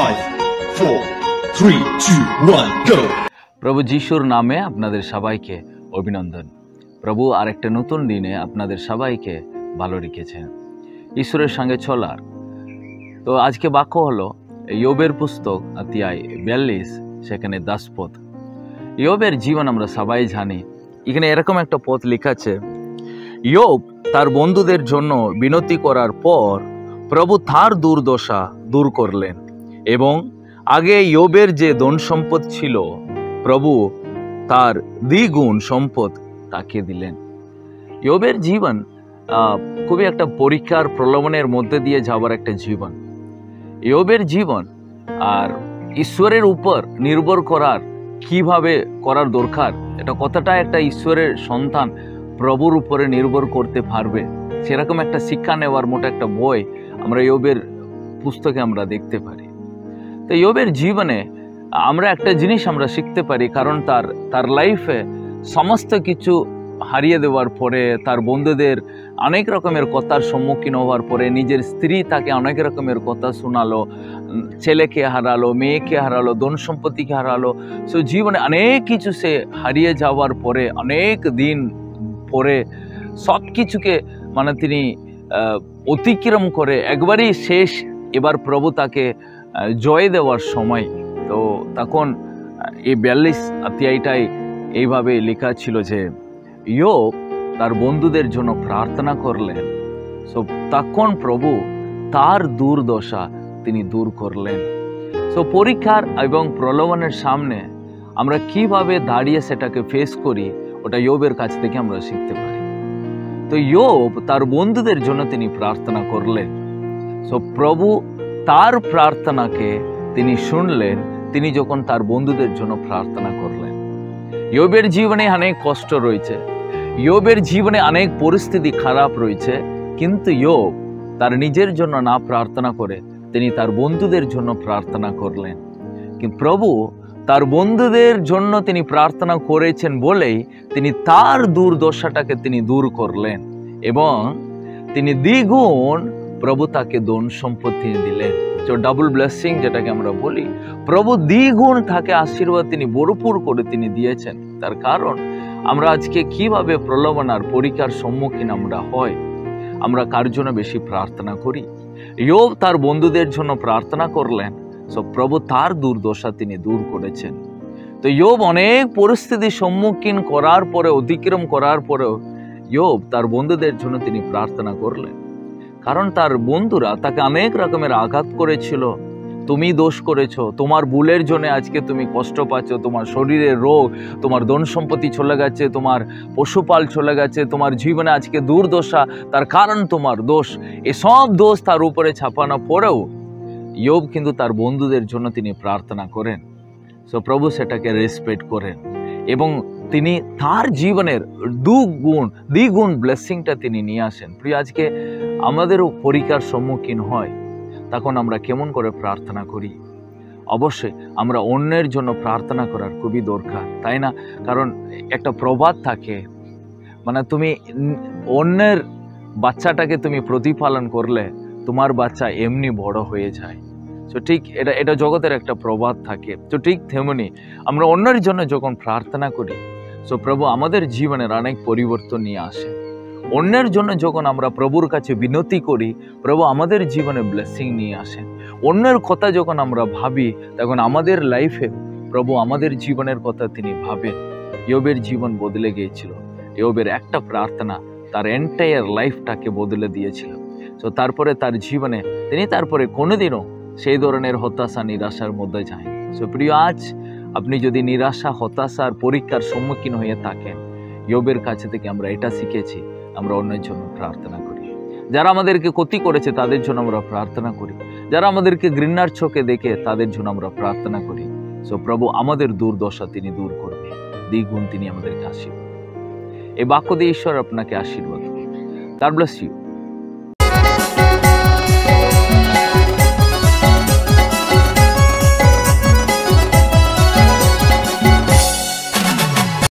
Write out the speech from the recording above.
5, 4, 3, 2, 1, go! প্রভু যিশুর নামে আপনাদের সবাইকে অভিনন্দন। প্রভু আরেকটা নতুন দিনে আপনাদের সবাইকে ভালো রেখেছেন, ঈশ্বরের সঙ্গে চলার। তো আজকে বাক্য হলো ইয়োবের পুস্তক অধ্যায় 42, সেখানে 10 পদ। ইয়োবের জীবন আমরা সবাই জানি। এখানে এরকম একটা পদ লেখা আছে, ইয়োব তার বন্ধুদের জন্য বিনতি করার পর প্রভু তার দুর্দশা দূর করলেন এবং আগে ইয়োবের যে ধন সম্পদ ছিল প্রভু তার দ্বিগুণ সম্পদ তাকে দিলেন। ইয়োবের জীবন খুবই একটা পরীক্ষার প্রলোভনের মধ্যে দিয়ে যাওয়ার একটা জীবন। ইয়োবের জীবন আর ঈশ্বরের উপর নির্ভর করার কিভাবে করার দরকার, এটা কতটা একটা ঈশ্বরের সন্তান প্রভুর উপরে নির্ভর করতে পারবে, সেরকম একটা শিক্ষা নেওয়ার মতো একটা বই আমরা ইয়োবের পুস্তকে আমরা দেখতে পারি। তো ইয়োবের জীবনে আমরা একটা জিনিস আমরা শিখতে পারি, কারণ তার লাইফে সমস্ত কিছু হারিয়ে দেওয়ার পরে, তার বন্ধুদের অনেক রকমের কথার সম্মুখীন হওয়ার পরে, নিজের স্ত্রী তাকে অনেক রকমের কথা শোনালো, ছেলেকে হারালো, মেয়েকে হারালো, ধন সম্পত্তিকে হারালো। সো জীবনে অনেক কিছু সে হারিয়ে যাওয়ার পরে, অনেক দিন পরে সব কিছুকে তিনি অতিক্রম করে একবারই শেষ, এবার প্রভু তাকে জয় দেওয়ার সময়। তো তখন এই 42 অধ্যায়টাই এইভাবে লেখা ছিল যে ইয়োব তার বন্ধুদের জন্য প্রার্থনা করলেন। সো তখন প্রভু তার দুর্দশা তিনি দূর করলেন। সো পরীক্ষার এবং প্রলোভনের সামনে আমরা কিভাবে দাঁড়িয়ে সেটাকে ফেস করি, ওটা ইয়োবের কাছ থেকে আমরা শিখতে পারি। তো ইয়োব তার বন্ধুদের জন্য তিনি প্রার্থনা করলেন। সো প্রভু তার প্রার্থনাকে তিনি শুনলেন, তিনি যখন তার বন্ধুদের জন্য প্রার্থনা করলেন। ইয়োবের জীবনে অনেক কষ্ট রয়েছে, ইয়োবের জীবনে অনেক পরিস্থিতি খারাপ রয়েছে, কিন্তু ইয়োব তার নিজের জন্য না প্রার্থনা করে তিনি তার বন্ধুদের জন্য প্রার্থনা করলেন। কিন্তু প্রভু তার বন্ধুদের জন্য তিনি প্রার্থনা করেছেন বলেই তিনি তার দুর্দশাটাকে তিনি দূর করলেন এবং তিনি দ্বিগুণ প্রভু তাকে ধন সম্পত্তি দিলেন। তো ডাবল ব্লেসিং যেটাকে আমরা বলি, প্রভু দ্বিগুণ তাকে আশীর্বাদ তিনি ভরপুর করে তিনি দিয়েছেন। তার কারণ আমরা আজকে কিভাবে প্রলোভন আর পরীক্ষার সম্মুখীন আমরা হয়, আমরা কার জন্য বেশি প্রার্থনা করি? ইয়োব তার বন্ধুদের জন্য প্রার্থনা করলেন, সব প্রভু তার দুর্দশা তিনি দূর করেছেন। তো ইয়োব অনেক পরিস্থিতির সম্মুখীন করার পরে, অতিক্রম করার পরেও ইয়োব তার বন্ধুদের জন্য তিনি প্রার্থনা করলেন, কারণ তার বন্ধুরা তাকে অনেক রকমের আঘাত করেছিল। তুমি দোষ করেছ, তোমার ভুলের জন্য আজকে তুমি কষ্ট পাচ্ছ, তোমার শরীরের রোগ, তোমার ধন সম্পত্তি চলে গেছে, তোমার পশুপাল চলে গেছে, তোমার জীবনে আজকে দুর্দশা, তার কারণ তোমার দোষ। এসব দোষ তার উপরে চাপানো পরেও ইয়োব কিন্তু তার বন্ধুদের জন্য তিনি প্রার্থনা করেন। সো প্রভু সেটাকে রেসপেক্ট করেন এবং তিনি তার জীবনের দ্বিগুণ ব্লেসিংটা তিনি নিয়ে আসেন। প্রিয়, আজকে আমাদেরও পরীক্ষার সম্মুখীন হয়, তখন আমরা কেমন করে প্রার্থনা করি? অবশ্যই আমরা অন্যের জন্য প্রার্থনা করার খুবই দরকার, তাই না? কারণ একটা প্রবাদ থাকে, তুমি অন্যের বাচ্চাটাকে তুমি প্রতিপালন করলে তোমার বাচ্চা এমনি বড় হয়ে যায়। তো ঠিক এটা জগতের একটা প্রবাদ থাকে। তো ঠিক তেমনি আমরা অন্যের জন্য যখন প্রার্থনা করি, সো প্রভু আমাদের জীবনের অনেক পরিবর্তন নিয়ে আসে। অন্যের জন্য যখন আমরা প্রভুর কাছে বিনতি করি, প্রভু আমাদের জীবনে ব্লেসিং নিয়ে আসেন। অন্যের কথা যখন আমরা ভাবি, তখন আমাদের লাইফে প্রভু আমাদের জীবনের কথা তিনি ভাবেন। ইয়োবের জীবন বদলে গিয়েছিল। ইয়োবের একটা প্রার্থনা তার এন্টায়ার লাইফটাকে বদলে দিয়েছিল। তো তারপরে তার জীবনে তিনি তারপরে কোনোদিনও সেই ধরনের হতাশা নিরাশার মধ্যে যায়নি। সো প্রিয়, আজ আপনি যদি নিরাশা, হতাশার পরীক্ষার সম্মুখীন হয়ে থাকেন, ইয়োবের কাছে থেকে আমরা এটা শিখেছি, আমরা অন্যের জন্য প্রার্থনা করি। যারা আমাদেরকে ক্ষতি করেছে তাদের জন্য আমরা প্রার্থনা করি, যারা আমাদেরকে ঘৃণার চোখে দেখে তাদের জন্য আমরা প্রার্থনা করি। সো প্রভু আমাদের দুর্দশা তিনি দূর করবে, দ্বিগুণ তিনি আমাদেরকে আশীর্বাদ। এই বাক্য দিয়ে ঈশ্বর আপনাকে আশীর্বাদ। God bless you.